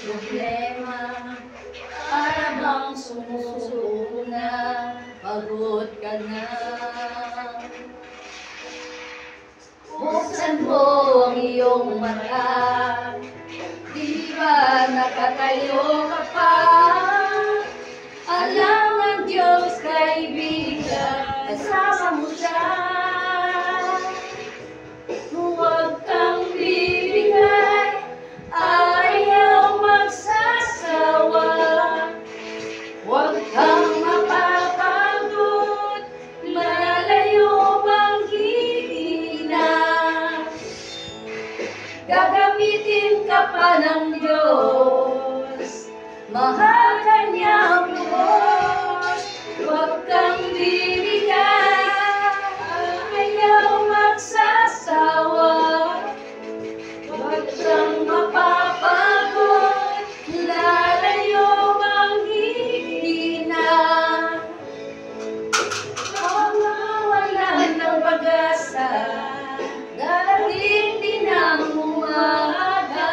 problema, para bang sumusuko na, pagod ka na. Buksan mo ang iyong mata, di ba nakatayo ka pa? Alam ng Diyos kaibigan, kasama mo siya. Huwag kang bibigay, ayaw magsasawa. Huwag kang mapapagod, malayo bang hihina. Gagamitin ka pa ng Diyos, mahal ka niyang lubos. Huwag kang bibigay, ayaw magsasawa. Huwag kang mapapagod, lalayo bang hihina. Mawawalan ng pag-asa, darating din ang umaga.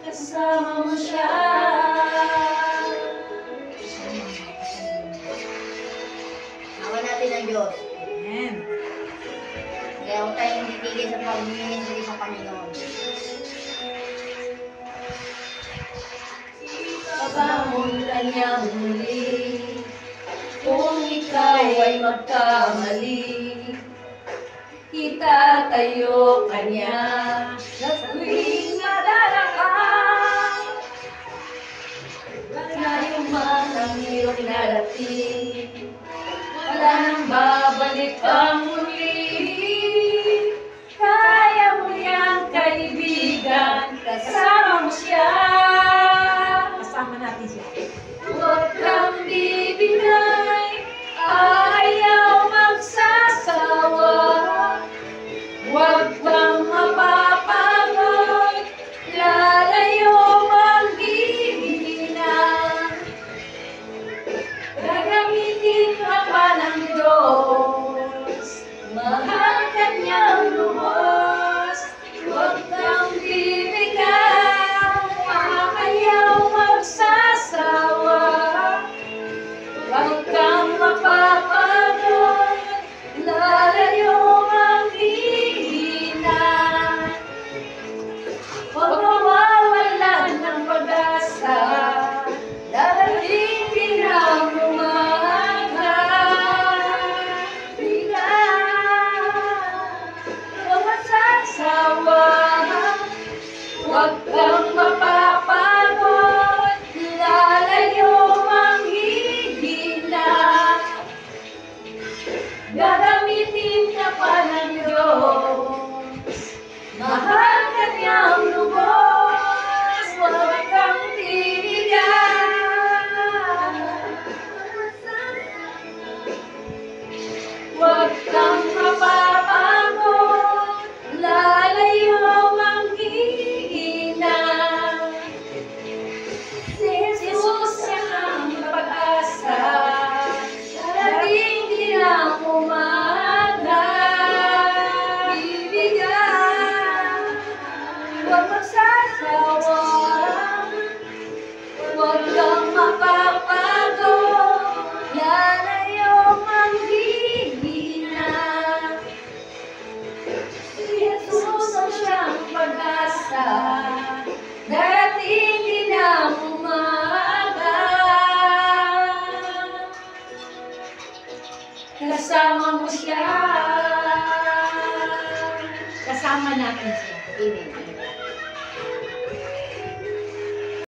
Kasama mo siya. Awa natin ang Diyos. Amen. Kaya huwag tayong titigil sa pagmimili sa Panginoon. Pabangon ka niya muli, kung ikaw ay magkamali, itatayo ka niya sa tuwing madaraka. Malayo man ang iyong narating, wala nang babalik ang muli. Kaya mo yan, kaibigan, kasama mo siya. Kasama natin siya. Huwag kang bibigay, ayaw magsasawa. Huwag kang mapapagod, lalayo bang hihina. Gagamitin ka pa ng Diyos, mahal ka niyang lubos. Huwag kang bibigay, ayaw magsasawa. Huwag kang mapapagod, lalayo bang hihina. Huwag mawawalan ng pag-asa, darating din ang umaga. Huwag magsasawa, huwag kang mapapagod, lalayo bang hihina. Gagamitin ka pa ng Diyos, mahal ka niyang lubos. Huwag kang titigan, huwag kang mapapagod, lalayo bang hihina. Si Jesus ang pag-asa, darating din ang umaga. Bibigyan, huwag magsasawa. Huwag kang mapapagod, lalayo bang hihina. Si Jesus ang siyang pag-asa, darating din ang umaga. Kasama mo siya. Kasama natin siya. Amen.